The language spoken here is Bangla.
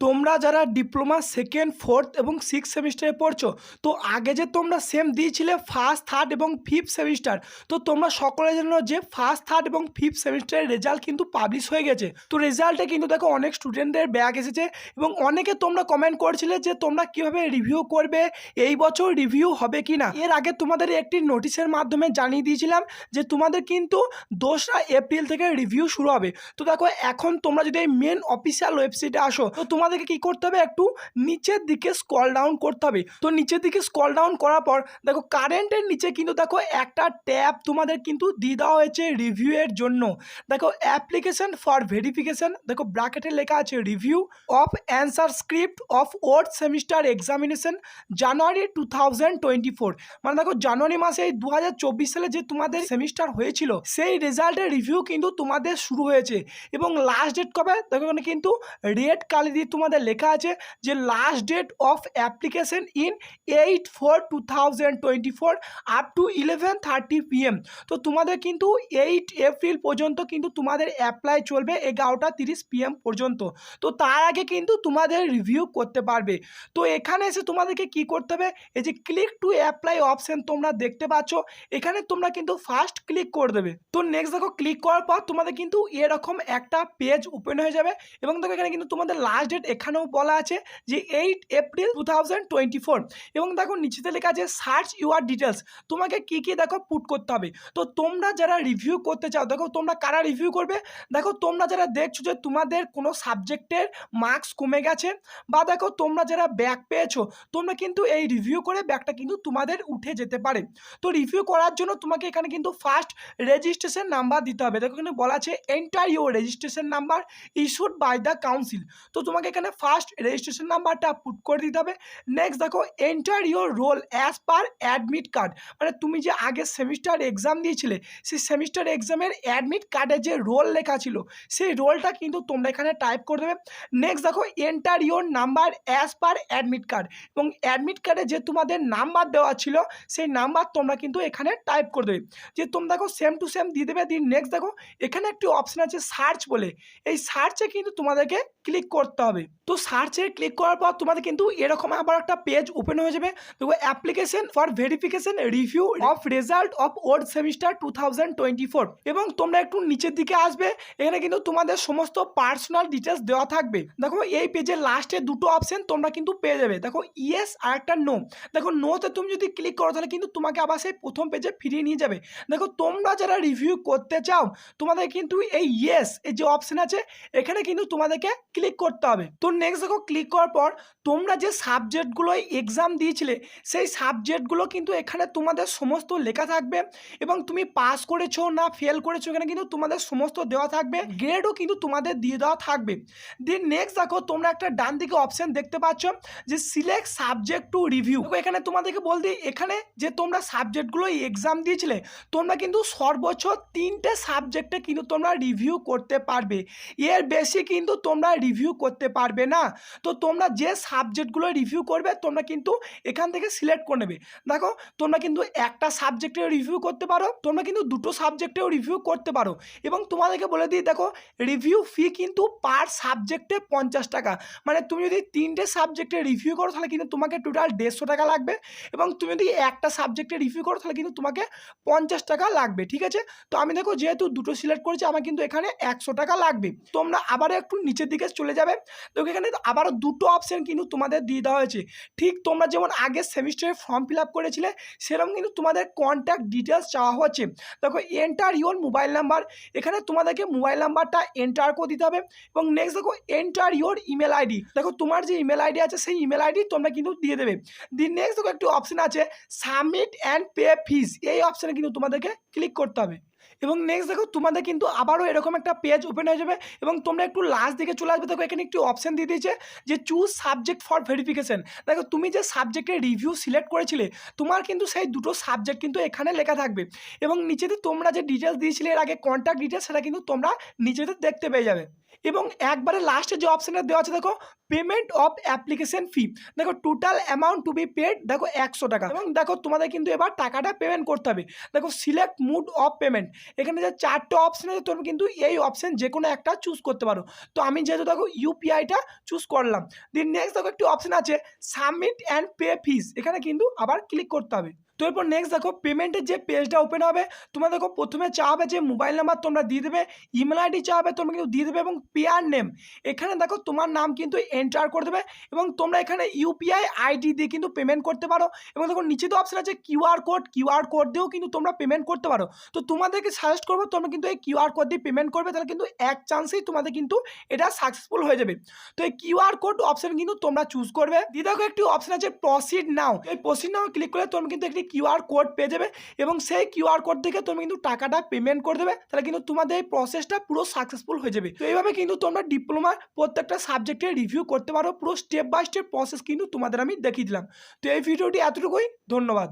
তোমরা যারা ডিপ্লোমা সেকেন্ড ফোর্থ এবং সিক্স সেমিস্টারে পড়ছো, তো আগে যে তোমরা সেম দিয়েছিলে ফার্স্ট থার্ড এবং ফিফথ সেমিস্টার, তো তোমরা সকলে জানো যে ফার্স্ট থার্ড এবং ফিফথ সেমিস্টারের রেজাল্ট কিন্তু পাবলিশ হয়ে গেছে। তো রেজাল্টে কিন্তু দেখো অনেক স্টুডেন্টদের ব্যাক এসেছে এবং অনেকে তোমরা কমেন্ট করছিলে যে তোমরা কীভাবে রিভিউ করবে, এই বছর রিভিউ হবে কি না। এর আগে তোমাদের একটি নোটিশের মাধ্যমে জানিয়ে দিয়েছিলাম যে তোমাদের কিন্তু 2রা এপ্রিল থেকে রিভিউ শুরু হবে। তো দেখো এখন তোমরা যদি এই মেন অফিসিয়াল ওয়েবসাইটে আসো, তো তোমাদেরকে কি করতে হবে, একটু নিচের দিকে স্ক্রল ডাউন করতে হবে। তো নিচের দিকে স্ক্রল ডাউন করার পর দেখো কারেন্টের নিচে কিন্তু দেখো একটা ট্যাব তোমাদের কিন্তু দিয়ে দেওয়া হয়েছে রিভিউ এর জন্য। দেখো অ্যাপ্লিকেশন ফর ভেরিফিকেশন, দেখো ব্র্যাকেটে লেখা আছে review of answer script of fourth semester examination January 2024। মানে দেখো জানুয়ারি মাসে এই 2024 সালে যে তোমাদের সেমিস্টার হয়েছিল সেই রেজাল্টের রিভিউ কিন্তু তোমাদের শুরু হয়েছে। এবং লাস্ট ডেট কবে দেখো, এখানে কিন্তু রেড কালি দিয়ে তোমাদের লেখা আছে যে last date of application in 8/4/2024 up to 11:30 PM। তো তোমাদের কিন্তু 8 এপ্রিল পর্যন্ত কিন্তু তোমাদের অ্যাপ্লাই চলবে 11:30 PM পর্যন্ত। তো তার আগে কিন্তু তোমাদের রিভিউ করতে পারবে। তো এখানে এসে তোমাদেরকে কি করতে হবে, এই যে ক্লিক টু অ্যাপ্লাই অপশন তোমরা দেখতে পাচ্ছ, এখানে তোমরা কিন্তু ফার্স্ট ক্লিক করে দেবে। তো নেক্সট দেখো ক্লিক করার পর তোমাদের কিন্তু এরকম একটা পেজ ওপেন হয়ে যাবে এবং দেখো এখানে কিন্তু তোমাদের লাস্ট ডেট এখানেও বলা আছে যে 8 এপ্রিল 2024 এবং দেখো নিচেতে লেখা আছে সার্চ ইউর ডিটেলস, তোমাকে কি কি দেখো পুট করতে হবে। তো তোমরা যারা রিভিউ করতে চাও, দেখো তোমরা কারা রিভিউ করবে, দেখো তোমরা যারা দেখছো যে তোমাদের কোনো সাবজেক্টের মার্কস কমে গেছে বা দেখো তোমরা যারা ব্যাক পেয়েছো, তোমরা কিন্তু এই রিভিউ করে ব্যাকটা কিন্তু তোমাদের উঠে যেতে পারে। তো রিভিউ করার জন্য তোমাকে এখানে কিন্তু ফার্স্ট রেজিস্ট্রেশন নাম্বার দিতে হবে। দেখো এখানে বলা আছে enter your registration number issued by the council. তো তোমাকে এখানে ফার্স্ট রেজিস্ট্রেশন নাম্বারটা পুট করে দিতে হবে। নেক্সট দেখো enter your roll as per admit card, মানে তুমি যে আগে সেমিস্টার এক্সাম দিয়েছিলে সেই সেমিস্টার এক্সামের অ্যাডমিট কার্ডে যে রোল লেখা ছিল সেই রোলটা কিন্তু তোমরা এখানে টাইপ করে দেবে। নেক্সট দেখো enter your number as per admit card, এবং অ্যাডমিট কার্ডে যে তোমাদের নাম্বার দেওয়া ছিল সেই নাম্বার তোমরা কিন্তু এখানে টাইপ করে দেবে। যে তোমরা দেখো সেম টু সেম দিয়ে দেবে। দিয়ে নেক্সট দেখো এখানে একটি অপশন আছে সার্চ বলে, এই সার্চে কিন্তু তোমাদেরকে ক্লিক করতে হবে। তো সার্চে ক্লিক করার পর তোমাদের কিন্তু এরকম আবার একটা পেজ ওপেন হয়ে যাবে। দেখো application for verification review of result of old semester 2024, এবং তোমরা একটু নিচের দিকে আসবে, এখানে কিন্তু তোমাদের সমস্ত পার্সোনাল ডিটেলস দেওয়া থাকবে। দেখো এই পেজের লাস্টে দুটো অপশন তোমরা কিন্তু পেয়ে যাবে, দেখো ইয়েস আর একটা নো। দেখো নোতে তুমি যদি ক্লিক করো তাহলে কিন্তু তোমাকে আবার সেই প্রথম পেজে ফিরিয়ে নিয়ে যাবে। দেখো তোমরা যারা রিভিউ করতে চাও তোমাদের কিন্তু এই ইয়েস এই যে অপশন আছে এখানে কিন্তু তোমাদেরকে ক্লিক করতে হবে। তো নেক্সট দেখো ক্লিক করার পর তোমরা যে সাবজেক্টগুলো এক্সাম দিয়েছিলে সেই সাবজেক্টগুলো কিন্তু এখানে তোমাদের সমস্ত লেখা থাকবে, এবং তুমি পাস করেছো না ফেল করেছো এখানে কিন্তু তোমাদের সমস্ত দেওয়া থাকবে, গ্রেডও কিন্তু তোমাদের দিয়ে দেওয়া থাকবে। দেন নেক্সট দেখো তোমরা একটা ডান দিকে অপশন দেখতে পাচ্ছ যে সিলেক্ট সাবজেক্ট টু রিভিউ। এখানে তোমাদেরকে বলতে এখানে যে তোমরা সাবজেক্টগুলো এক্সাম দিয়েছিলে তোমরা কিন্তু সর্বোচ্চ 3টে সাবজেক্টে কিন্তু তোমরা রিভিউ করতে পারবে, এর বেশি কিন্তু তোমরা রিভিউ করতে পারবে না। তো তোমরা যে সাবজেক্টগুলো রিভিউ করবে তোমরা কিন্তু এখান থেকে সিলেক্ট করে নেবে। দেখো তোমরা কিন্তু একটা সাবজেক্টে রিভিউ করতে পারো, তোমরা কিন্তু দুটো সাবজেক্টেও রিভিউ করতে পারো। এবং তোমাদেরকে বলে দিই দেখো রিভিউ ফি কিন্তু পার সাবজেক্টে 50 টাকা, মানে তুমি যদি 3টে সাবজেক্টে রিভিউ করো তাহলে কিন্তু তোমাকে টোটাল 150 টাকা লাগবে, এবং তুমি যদি একটা সাবজেক্টে রিভিউ করো তাহলে কিন্তু তোমাকে 50 টাকা লাগবে। ঠিক আছে, তো আমি দেখো যেহেতু দুটো সিলেক্ট করেছি আমার কিন্তু এখানে 100 টাকা লাগবে। তোমরা আবারও একটু নিচের দিকে চলে যাবে, তো এখানে আবারও দুটো অপশন কিন্তু তোমাদের দিয়ে দেওয়া হয়েছে। ঠিক তোমরা যেমন আগে সেমিস্টারে ফর্ম ফিল আপ করেছিলে সেরকম কিন্তু তোমাদের কন্ট্যাক্ট ডিটেলস চাওয়া হচ্ছে। দেখো এন্টার ইওর মোবাইল নাম্বার, এখানে তোমাদেরকে মোবাইল নাম্বারটা এন্টার করে দিতে হবে। এবং নেক্সট দেখো এন্টার ইওর ইমেল আইডি, দেখো তোমার যে ইমেল আইডি আছে সেই ইমেল আইডি তোমরা কিন্তু দিয়ে দেবে। দিয়ে নেক্সট দেখো একটু অপশন আছে সাবমিট অ্যান্ড পে ফিস, এই অপশানে কিন্তু তোমাদেরকে ক্লিক করতে হবে। এবং নেক্সট দেখো তোমাদের কিন্তু আবারও এরকম একটা পেজ ওপেন হয়ে যাবে, এবং তোমরা একটু লাস্ট দিকে চলে আসবে। দেখো এখানে একটি অপশন দিয়ে দিয়েছে যে চুজ সাবজেক্ট ফর ভেরিফিকেশন। দেখো তুমি যে সাবজেক্টের রিভিউ সিলেক্ট করেছিলে তোমার কিন্তু সেই দুটো সাবজেক্ট কিন্তু এখানে লেখা থাকবে, এবং নিচেতে তোমরা যে ডিটেলস দিয়েছিলে এর আগে কন্ট্যাক্ট ডিটেলস সেটা কিন্তু তোমরা নিচেতে দেখতে পেয়ে যাবে। এবং একবারে লাস্টে যে অপশানটা দেওয়া আছে দেখো পেমেন্ট অফ অ্যাপ্লিকেশন ফি, দেখো total amount to be paid দেখো 100 টাকা, এবং দেখো তোমাদের কিন্তু এবার টাকাটা পেমেন্ট করতে হবে। দেখো সিলেক্ট মুড অফ পেমেন্ট, এখানে যে 4টে অপশন আছে তুমি কিন্তু এই অপশন যে কোনো একটা চুজ করতে পারো। তো আমি যেহেতু দেখো ইউপিআইটা চুজ করলাম। দেন নেক্সট দেখো একটি অপশন আছে সাবমিট অ্যান্ড পে ফিস, এখানে কিন্তু আবার ক্লিক করতে হবে। তো এরপর নেক্সট দেখো পেমেন্টের যে পেজটা ওপেন হবে, তোমরা দেখো প্রথমে চাবে যে মোবাইল নাম্বার তোমরা দিয়ে দেবে, ইমেল আইডি চাবে তোমরা কিন্তু দিয়ে দেবে এবং পেয়ার নেম এখানে দেখো তোমার নাম কিন্তু এন্টার করে দেবে এবং তোমরা এখানে ইউপিআই আইডি দিয়ে কিন্তু পেমেন্ট করতে পারো। এবং দেখো নিচে তো অপশন আছে কিউআর কোড দিয়েও কিন্তু তোমরা পেমেন্ট করতে পারো। তো তোমাদেরকে সাজেস্ট করবো তোমরা কিন্তু এই কিউআর কোড দিয়ে পেমেন্ট করবে, তাহলে কিন্তু এক চান্সেই তোমাদের কিন্তু এটা সাকসেসফুল হয়ে যাবে। তো এই কিউআর কোড অপশন কিন্তু তোমরা চুজ করবে। দিয়ে দেখো একটি অপশন আছে প্রসিড নাও, এই প্রসিড নাও ক্লিক করলে তোমরা কিন্তু একটি কিউআর কোড পেয়ে যাবে এবং সেই কিউআর কোড থেকে তুমি কিন্তু টাকাটা পেমেন্ট করে দেবে, তাহলে কিন্তু তোমাদের এই প্রসেসটা পুরো সাকসেসফুল হয়ে যাবে। তো এইভাবে কিন্তু তোমরা ডিপ্লোমার প্রত্যেকটা সাবজেক্টে রিভিউ করতে পারো, পুরো স্টেপ বাই স্টেপ প্রসেস কিন্তু তোমাদের আমি দেখিয়ে দিলাম। তো এই ভিডিওটি এতটুকুই, ধন্যবাদ।